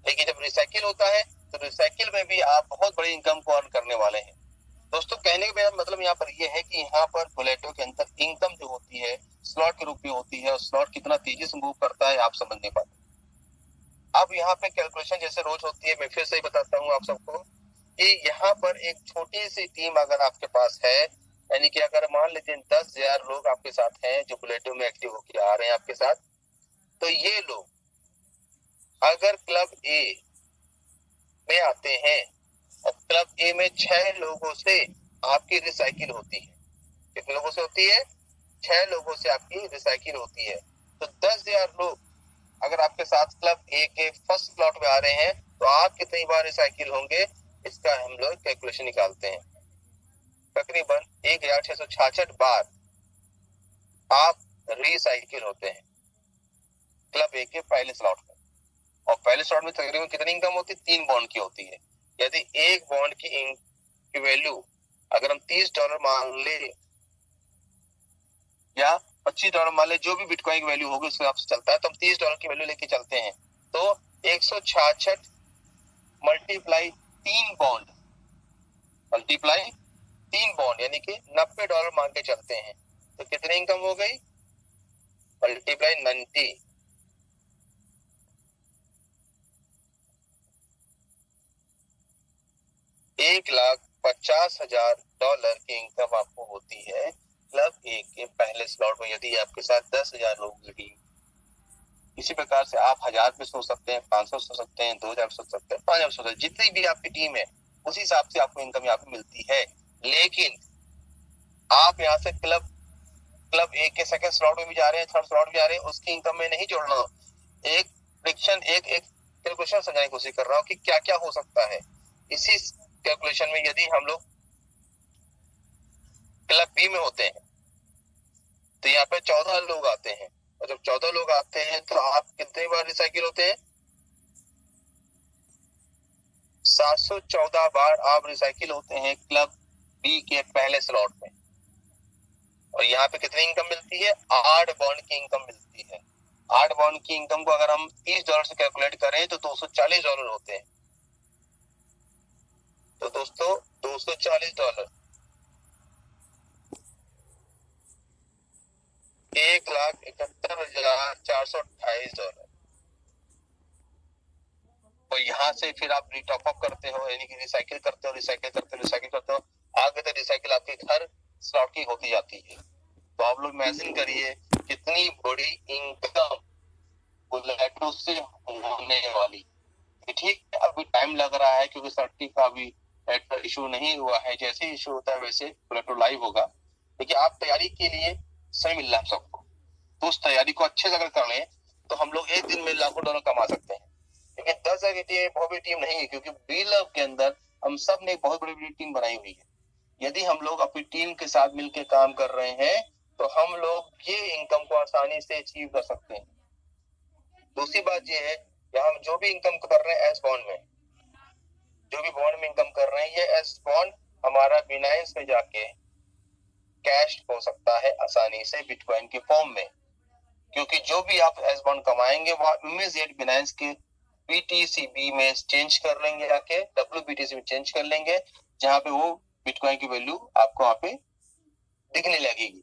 लेकिन जब रिसाइकिल होता है तो रिसाइकिल में भी आप बहुत बड़ी इनकम को अर्न करने वाले हैं। दोस्तों कहने का मतलब यहाँ पर ये है कि यहाँ पर बुलेटो के अंदर इनकम जो होती है स्लॉट के रूप में होती है और स्लॉट कितना तेजी से मूव करता है आप समझ नहीं पाते। अब यहाँ पे कैलकुलेशन जैसे रोज होती है, मैं फिर से ही बताता हूँ आप सबको कि यहाँ पर एक छोटी सी टीम अगर आपके पास है, यानी कि अगर मान लेते हैं 10,000 लोग आपके साथ हैं जो बुलेटो में एक्टिव होकर आ रहे हैं आपके साथ, तो ये लोग अगर क्लब ए में आते हैं और क्लब ए में 6 लोगों से आपकी रिसाइकिल होती है, कितने लोगों से होती है, 6 लोगों से आपकी रिसाइकिल होती है, तो 10,000 लोग अगर आपके साथ क्लब ए के फर्स्ट स्लॉट में आ रहे हैं तो आप कितनी बार रिसाइकिल होंगे, इसका हम लोग कैलकुलेशन निकालते हैं। तकरीबन 1666 बार आप रिसाइकिल होते हैं क्लब ए के पहले स्लॉट में, और पहले स्लॉट में तकरीबन कितनी इनकम होती है, 3 बॉन्ड की होती है। यदि एक बॉन्ड की वैल्यू अगर हम $30 मान ले या $25 मान ले, जो भी बिटकॉइन की वैल्यू होगी उसके हिसाब से चलता है, तो हम $30 की वैल्यू लेके चलते हैं तो 166 मल्टीप्लाई 3 बॉन्ड मल्टीप्लाई 3 बॉन्ड यानी कि $90 मान के चलते हैं, तो कितनी इनकम हो गई, मल्टीप्लाई 90, $1,50,000 की इनकम आपको होती है क्लब ए के पहले स्लॉट में, यदि आपके साथ 10,000 लोगों की टीम। इसी प्रकार से आप 1000 पे सोच सकते हैं, 500 सोच सकते हैं, 2000 सोच सकते हैं, 5000 सोच सकते हैं, जितनी भी आपकी टीम है उस हिसाब से आपको इनकम यहाँ पे मिलती है। लेकिन आप यहाँ से क्लब ए के सेकंड स्लॉट में भी जा रहे हैं, थर्ड स्लॉट में जा रहे हैं, उसकी इनकम में नहीं जोड़ रहा हूँ। एक प्रिडिक्शन, एक कैलकुलेशन समझाने की कोशिश कर रहा हूँ कि क्या क्या हो सकता है इसी कैलकुलेशन में। यदि हम लोग क्लब बी में होते हैं तो यहाँ पे 14 लोग आते हैं, और जब 14 लोग आते हैं तो आप कितनी बार रिसाइकिल होते हैं? 714 बार आप रिसाइकिल होते हैं क्लब बी के पहले स्लॉट में। और यहाँ पे कितनी इनकम मिलती है? 8 बॉन्ड की इनकम मिलती है। 8 बॉन्ड की इनकम को अगर हम $30 से कैलकुलेट करें तो $240 होते हैं। तो दोस्तों $240, $1,71,428। और यहाँ से फिर आप टॉप अप करते हो, यानी कि रिसाइकिल करते हो, आगे तक रिसाइकिल आपके घर स्लॉट की होती जाती है। तो आप लोग इमेजिन करिए कितनी बड़ी इनकम बुलेटो से होने वाली। ठीक है, अभी टाइम लग रहा है क्योंकि सर्टी का अभी इशू नहीं हुआ है। जैसे ही इशू होता है वैसे बुलेटो लाइव होगा। लेकिन आप तैयारी के लिए समय मिल रहा है सबको, तो उस तैयारी को अच्छे से अगर कर लें तो हम लोग एक दिन में लाखों डॉलर कमा सकते हैं। लेकिन 10,000 की टीम बहुत बड़ी टीम नहीं है, क्योंकि बी लव के अंदर हम सब ने बहुत बड़ी बड़ी टीम बनाई हुई है। यदि हम लोग अपनी टीम के साथ मिलकर काम कर रहे हैं तो हम लोग ये इनकम को आसानी से अचीव कर सकते हैं। दूसरी बात ये है कि हम जो भी इनकम कर रहे हैं एस बॉन्ड में, जो भी बॉन्ड में इनकम कर रहे हैं, ये एस बॉन्ड हमारा बिनाइंस में जाके कैश हो सकता है आसानी से बिटकॉइन के फॉर्म में। क्योंकि जो भी आप एस बॉन्ड कमाएंगे वो इमीडिएट बिनाइंस के BTCB में चेंज कर लेंगे, आके WBTC में चेंज कर लेंगे, जहां पे वो बिटकॉइन की वैल्यू आपको वहां पे दिखने लगेगी।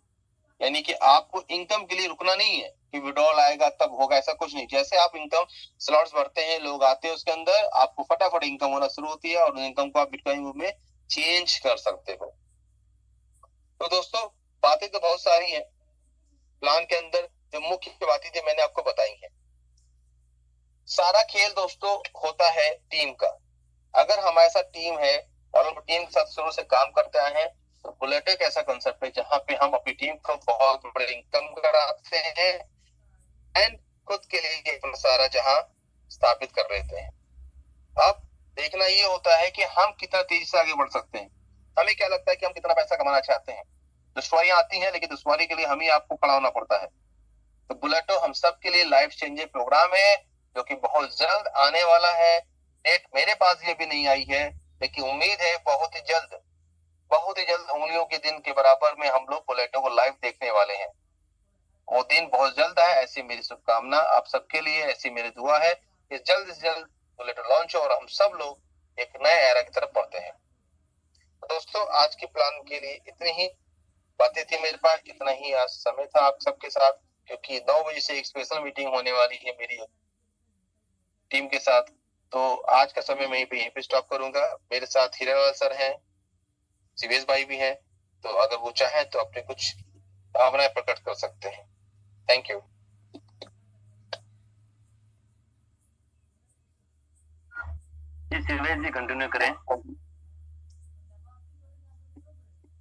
यानी कि आपको इनकम के लिए रुकना नहीं है कि विड्रॉल आएगा तब होगा, ऐसा कुछ नहीं। जैसे आप इनकम स्लॉट्स भरते हैं, लोग आते हैं, उसके अंदर आपको फटाफट इनकम होना शुरू होती है और इनकम को आप बिटकॉइन में चेंज कर सकते हो। तो दोस्तों बातें तो बहुत सारी हैं, प्लान के अंदर जो मुख्य बातें थी मैंने आपको बताई हैं। सारा खेल दोस्तों होता है टीम का। अगर हमारे साथ टीम है और हम टीम के साथ शुरू से काम करते आए हैं तो बुलेट एक ऐसा कंसेप्ट है जहां पे हम अपनी टीम को बहुत बड़े इनकम कराते हैं एंड खुद के लिए अपना सारा जहां स्थापित कर लेते हैं। अब देखना ये होता है कि हम कितना तेजी से आगे बढ़ सकते हैं। हमें क्या लगता है कि हम कितना पैसा कमाना चाहते हैं। दुश्वारियां आती हैं, लेकिन दुश्वारी के लिए हम ही आपको खड़ा होना पड़ता है। तो बुलेटो हम सब के लिए लाइफ चेंजिंग प्रोग्राम है जो कि बहुत जल्द आने वाला है। डेट मेरे पास ये भी नहीं आई है, लेकिन उम्मीद है बहुत ही जल्द उंगलियों के दिन के बराबर में हम लोग बुलेटो को लाइव देखने वाले हैं। वो दिन बहुत जल्द है, ऐसी मेरी शुभकामना आप सबके लिए, ऐसी मेरी दुआ है कि जल्द से जल्द बुलेटो लॉन्च हो और हम सब लोग एक नए एरा की तरफ बढ़ते हैं। तो दोस्तों आज के प्लान के लिए इतनी ही बातें थी मेरे पास, इतना ही आज समय था आप सबके साथ, क्योंकि 9 बजे से एक स्पेशल मीटिंग होने वाली है मेरी टीम के साथ। तो आज का समय मैं यहीं पे स्टॉप करूंगा। मेरे साथ हीरालाल सर हैं, शिवेश भाई भी हैं, तो अगर वो चाहें तो अपने कुछ भावनाएं प्रकट कर सकते हैं। Thank you. जी शिवेश जी कंटिन्यू करें।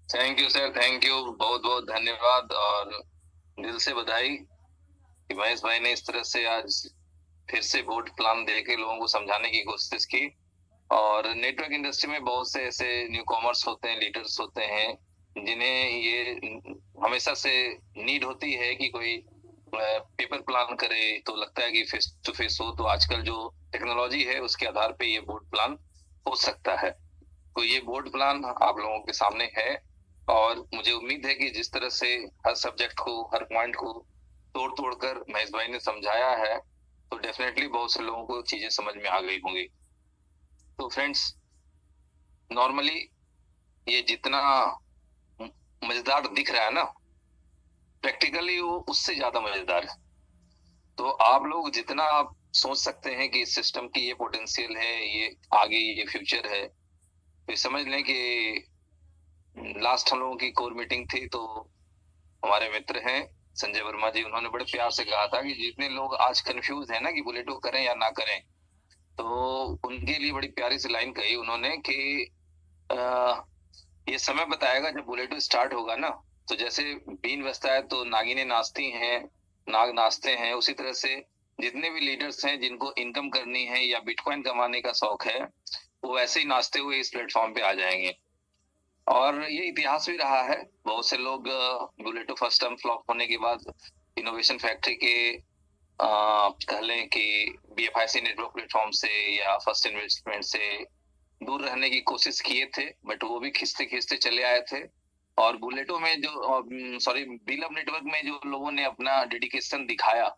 Thank you sir, thank you, बहुत बहुत धन्यवाद और दिल से बधाई कि महेश भाई ने इस तरह से आज फिर से बोर्ड प्लान दे के लोगों को समझाने की कोशिश की। और नेटवर्क इंडस्ट्री में बहुत से ऐसे न्यू कॉमर्स होते हैं, लीडर्स होते हैं, जिन्हें ये हमेशा से नीड होती है कि कोई पेपर प्लान करे, तो लगता है कि फेस टू फेस हो। तो आजकल जो टेक्नोलॉजी है उसके आधार पे ये बोर्ड प्लान हो सकता है। तो ये बोर्ड प्लान आप लोगों के सामने है और मुझे उम्मीद है कि जिस तरह से हर सब्जेक्ट को, हर पॉइंट को तोड़ तोड़ कर महेश भाई ने समझाया है, तो डेफिनेटली बहुत से लोगों को चीजें समझ में आ गई होंगी। तो फ्रेंड्स, नॉर्मली ये जितना मजेदार दिख रहा है ना, प्रैक्टिकली वो उससे ज्यादा मजेदार है। तो आप लोग जितना आप सोच सकते हैं कि इस सिस्टम की ये पोटेंशियल है, ये आगे ये फ्यूचर है, तो समझ लें कि लास्ट हम लोगों की कोर मीटिंग थी, तो हमारे मित्र हैं संजय वर्मा जी, उन्होंने बड़े प्यार से कहा था कि जितने लोग आज कंफ्यूज हैं ना कि बुलेटो करें या ना करें, तो उनके लिए बड़ी प्यारी सी लाइन कही उन्होंने कि ये समय बताएगा जब बुलेटो स्टार्ट होगा ना, तो जैसे बीन बजता है तो नागिनें नाचती हैं, नाग नाचते हैं, उसी तरह से जितने भी लीडर्स हैं जिनको इनकम करनी है या बिटकॉइन कमाने का शौक है, वो वैसे ही नाचते हुए इस प्लेटफॉर्म पे आ जाएंगे। और ये इतिहास भी रहा है, बहुत से लोग बुलेटो फर्स्ट टर्म फ्लॉप होने के बाद इनोवेशन फैक्ट्री के कह लें कि BFIC नेटवर्क प्लेटफॉर्म से या फर्स्ट इन्वेस्टमेंट से दूर रहने की कोशिश किए थे, बट वो भी खिंचते खिंचते चले आए थे। और बुलेटो में जो बीलब नेटवर्क में जो लोगों ने अपना डेडिकेशन दिखाया,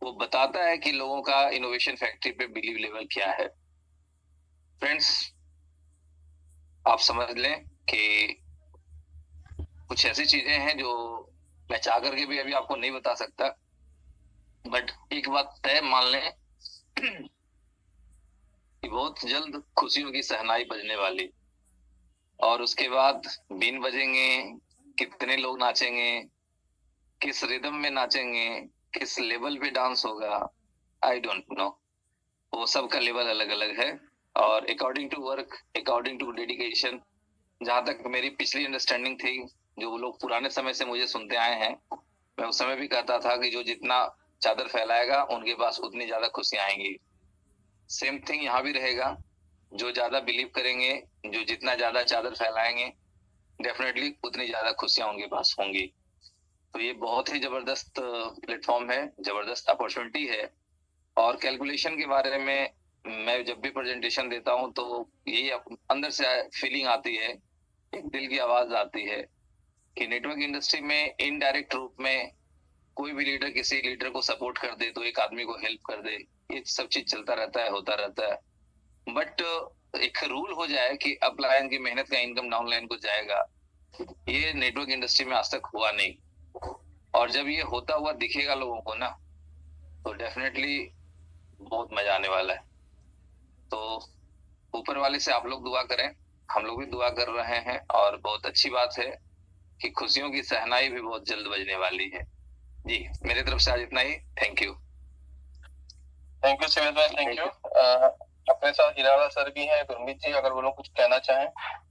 वो बताता है कि लोगों का इनोवेशन फैक्ट्री पे बिलीव लेवल क्या है। फ्रेंड्स, आप समझ लें कि कुछ ऐसी चीजें हैं जो मैं चाह करके भी अभी आपको नहीं बता सकता, बट एक बात तय मान लें कि बहुत जल्द खुशियों की सहनाई बजने वाली, और उसके बाद बीन बजेंगे, कितने लोग नाचेंगे, किस रिदम में नाचेंगे, किस लेवल पे डांस होगा, आई डोंट नो, वो सबका लेवल अलग अलग है। और according to work, according to dedication, जहां तक मेरी पिछली अंडरस्टैंडिंग थी, जो लोग पुराने समय से मुझे सुनते आए हैं, मैं उस समय भी कहता था कि जो जितना चादर फैलाएगा उनके पास उतनी ज्यादा खुशियां आएंगी। सेम थिंग यहाँ भी रहेगा, जो ज्यादा बिलीव करेंगे, जो जितना ज्यादा चादर फैलाएंगे, डेफिनेटली उतनी ज्यादा खुशियां उनके पास होंगी। तो ये बहुत ही जबरदस्त प्लेटफॉर्म है, जबरदस्त अपॉर्चुनिटी है। और कैलकुलेशन के बारे में मैं जब भी प्रेजेंटेशन देता हूँ तो यही अंदर से फीलिंग आती है, एक दिल की आवाज आती है कि नेटवर्क इंडस्ट्री में इनडायरेक्ट रूप में कोई भी लीडर किसी लीडर को सपोर्ट कर दे, तो एक आदमी को हेल्प कर दे, ये सब चीज चलता रहता है, होता रहता है। बट एक रूल हो जाए कि अप लाइन की मेहनत का इनकम डाउन लाइन को जाएगा, ये नेटवर्क इंडस्ट्री में आज तक हुआ नहीं। और जब ये होता हुआ दिखेगा लोगों को ना, तो डेफिनेटली बहुत मजा आने वाला है। तो ऊपर वाले से आप लोग दुआ करें, हम लोग भी दुआ कर रहे हैं, और बहुत अच्छी बात है कि खुशियों की सहनाई भी बहुत जल्द बजने वाली है। जी, मेरे तरफ से आज इतना ही। थैंक यू सुमित भाई, थैंक यू। अपने साथ हिराला सर भी हैं, गुरमीत जी, अगर वो लोग कुछ कहना चाहें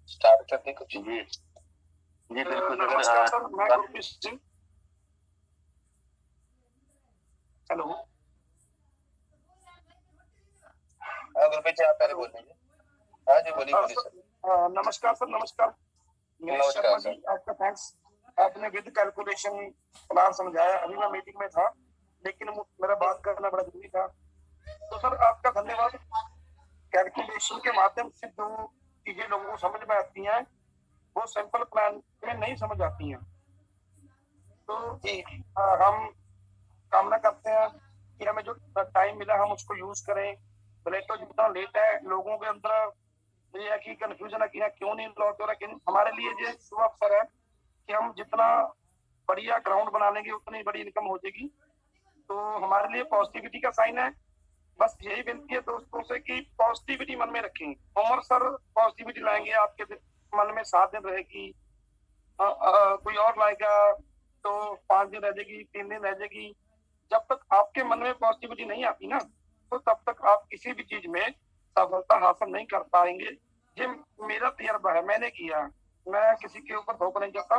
स्टार्ट करते कुछ। जी जी बिल्कुल। नमस्कार सर, मैं गुरमीत सिंह। हेलो, गुरमीत जी, आप पहले बोल दीजिए। हाँ जी, बोलिए बोलिए सर। नमस्कार सर, नमस्कार। महेश शर्मा जी, आपका थैंक्स। आपने विद कैलकुलेशन प्लान समझाया। अभी मैं मीटिंग में था, लेकिन मेरा बात करना बड़ा जरूरी था, तो सर आपका धन्यवाद। कैलकुलेशन के माध्यम से जो चीजें लोगों को समझ में आती हैं, वो सिंपल प्लान में नहीं समझ आती हैं। तो हम कामना करते हैं कि हमें जो टाइम मिला हम उसको यूज करें। बुलेटो जितना लेट है, लोगों के अंदर ये है कि कंफ्यूजन है कि क्यों नहीं लौट हो रहा, लेकिन हमारे लिए ये शुभ अवसर है कि हम जितना बढ़िया ग्राउंड बना लेंगे उतनी बड़ी इनकम हो जाएगी। तो हमारे लिए पॉजिटिविटी का साइन है। बस यही विनती है दोस्तों से कि पॉजिटिविटी मन में रखें। उमर सर पॉजिटिविटी लाएंगे, आपके मन में 7 दिन रहेगी, कोई और लाएगा तो 5 दिन रह जाएगी, 3 दिन रह जाएगी। जब तक आपके मन में पॉजिटिविटी नहीं आती ना, तो तब तक आप किसी भी चीज में सफलता हासिल नहीं कर पाएंगे। ये मेरा तजर्बा है, मैंने किया। मैं किसी के ऊपर धोखा नहीं करता।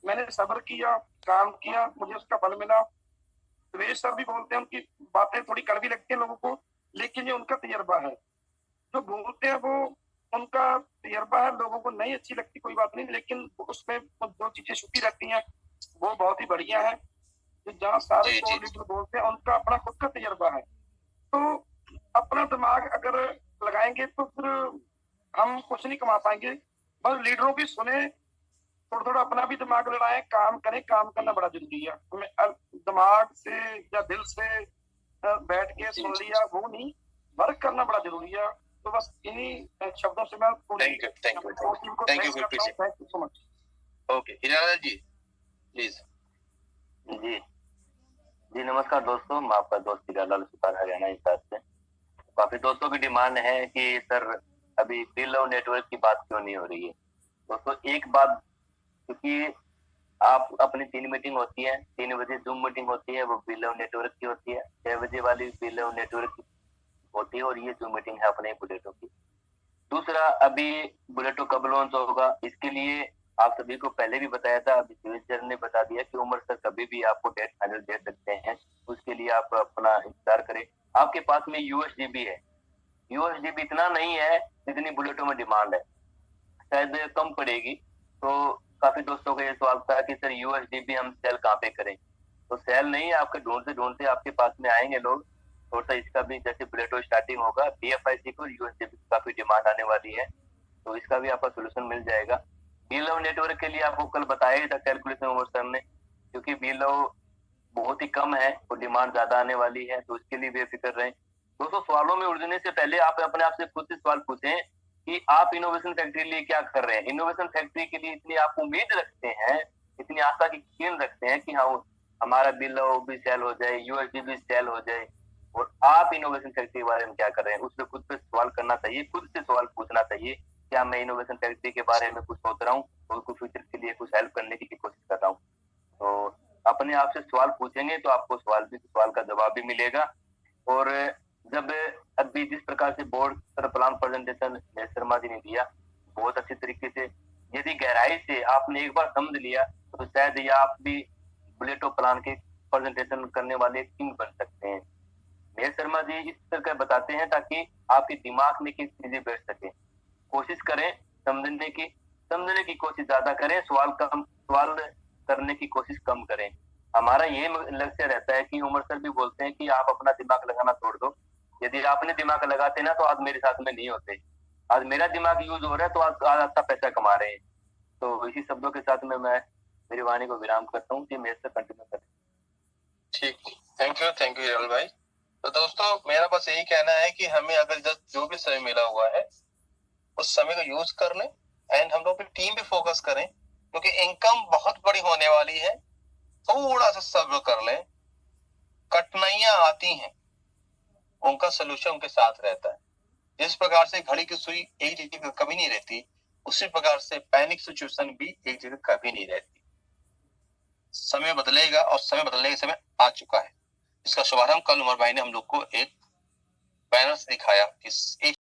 मैंने सब्र किया, काम किया, मुझे उसका फल मिला। सुरेश सर भी बोलते हैं, उनकी बातें थोड़ी कड़वी लगती है लोगों को, लेकिन ये उनका तजर्बा है। जो बोलते हैं वो उनका तजर्बा है, लोगों को नहीं अच्छी लगती कोई बात नहीं, लेकिन उसमें जो चीजें छुपी रहती हैं वो बहुत ही बढ़िया है। जहाँ सारे लीडर बोलते हैं उनका अपना खुद का तजर्बा है। तो अपना दिमाग अगर लगाएंगे तो फिर हम कुछ नहीं कमा पाएंगे। बस लीडरों की सुने, थोड़ा थोड़ा अपना भी दिमाग लड़ाएं, काम करें। काम करना बड़ा जरूरी है। दिमाग से या दिल से बैठ के सुन लिया वो नहीं, वर्क करना बड़ा जरूरी है। तो बस इन्हीं शब्दों से मैं thank you so much. Okay, Hirala ji please. जी जी नमस्कार दोस्तों, मैं आपका दोस्त हीरालाल सुतार हरियाणा हिसार से। काफी दोस्तों की डिमांड है कि सर अभी बिल नेटवर्क की बात क्यों नहीं हो रही है। दोस्तों एक बात, क्योंकि आप अपनी 3 मीटिंग होती है, 3 बजे जूम मीटिंग होती है, वो बिल नेटवर्क की होती है, 6 बजे वाली बिल नेटवर्क की होती है, और ये जूम मीटिंग है अपने बुलेटो की। दूसरा, अभी बुलेटो कब लॉन्च होगा, इसके लिए आप सभी को पहले भी बताया था, अभी सिविल सर ने बता दिया कि उमर सर कभी भी आपको डेट फाइनल दे सकते हैं, उसके लिए आप अपना इंतजार करें। आपके पास में यूएसडीबी है, यूएसडीबी इतना नहीं है जितनी बुलेटो में डिमांड है, शायद कम पड़ेगी। तो काफी दोस्तों का ये सवाल था कि सर यूएसडीबी हम सेल कहाँ पे करें, तो सेल नहीं, आपके ढूंढते ढूंढते आपके पास में आएंगे लोग। थोड़ा सा इसका भी, जैसे बुलेटो स्टार्टिंग होगा, बीएफआईसी को यूएसडीबी की काफी डिमांड आने वाली है, तो इसका भी आपका सोल्यूशन मिल जाएगा। बीएलओ नेटवर्क के लिए आपको कल बताया ही था कैलकुलेशन उमर सर ने, क्योंकि बीएलओ बहुत ही कम है और डिमांड ज्यादा आने वाली है, तो उसके लिए बेफिक्र रहें। दोस्तों सवालों में उलझने से पहले आप अपने आप से खुद से सवाल पूछें कि आप इनोवेशन फैक्ट्री के लिए क्या कर रहे हैं। इनोवेशन फैक्ट्री के लिए इतनी आप उम्मीद रखते हैं, इतनी आशा की किरण रखते हैं कि हाँ हमारा बिल भी सेल हो जाए, यूएसडी भी सेल हो जाए, और आप इनोवेशन फैक्ट्री के बारे में क्या कर रहे हैं, उससे खुद पे सवाल करना चाहिए, खुद से सवाल पूछना चाहिए। क्या मैं इनोवेशन फैक्ट्री के बारे में कुछ सोच रहा हूँ और कुछ फ्यूचर के लिए कुछ हेल्प करने की कोशिश कर रहा हूँ। तो अपने आप से सवाल पूछेंगे तो आपको सवाल का जवाब भी मिलेगा। और जब अभी जिस प्रकार से बोर्ड पर प्लान प्रेजेंटेशन शर्मा जी ने दिया, बहुत अच्छी तरीके से, यदि गहराई से आपने एक बार समझ लिया तो शायद ये आप भी बुलेटो प्लान के प्रेजेंटेशन करने वाले किंग बन सकते हैं। मेयर शर्मा जी इस तरह बताते हैं ताकि आपके दिमाग में किस चीजें बैठ सके। कोशिश करें समझने की कोशिश ज्यादा करें, सवाल करने की कोशिश कम करें। हमारा ये लक्ष्य रहता है कि उमर सर भी बोलते हैं कि आप अपना दिमाग लगाना छोड़ दो। यदि आपने दिमाग लगाते ना तो आज मेरे साथ में नहीं होते। आज मेरा दिमाग यूज हो रहा है तो आज अच्छा पैसा कमा रहे हैं। तो इसी शब्दों के साथ में मैं मेरी वाणी को विराम करता हूँ कि मेरे से कंटिन्यू करें। ठीक, थैंक यू हिराल भाई। तो दोस्तों मेरा बस यही कहना है कि हमें अगर जो भी समय मिला हुआ है उस समय को यूज कर लें, एंड हम लोग टीम पे फोकस करें, क्योंकि इनकम बहुत बड़ी होने वाली है। थोड़ा सा सब्र कर लें, कठिनाइयां आती हैं, उनका सोल्यूशन उनके साथ रहता है। जिस प्रकार से घड़ी की सुई एक जगह कभी नहीं रहती, उसी प्रकार से पैनिक सिचुएशन भी एक जगह कभी नहीं रहती। समय बदलेगा और समय बदलने का समय आ चुका है। इसका शुभारंभ कल उमर भाई ने हम लोग को एक बैनर से दिखाया कि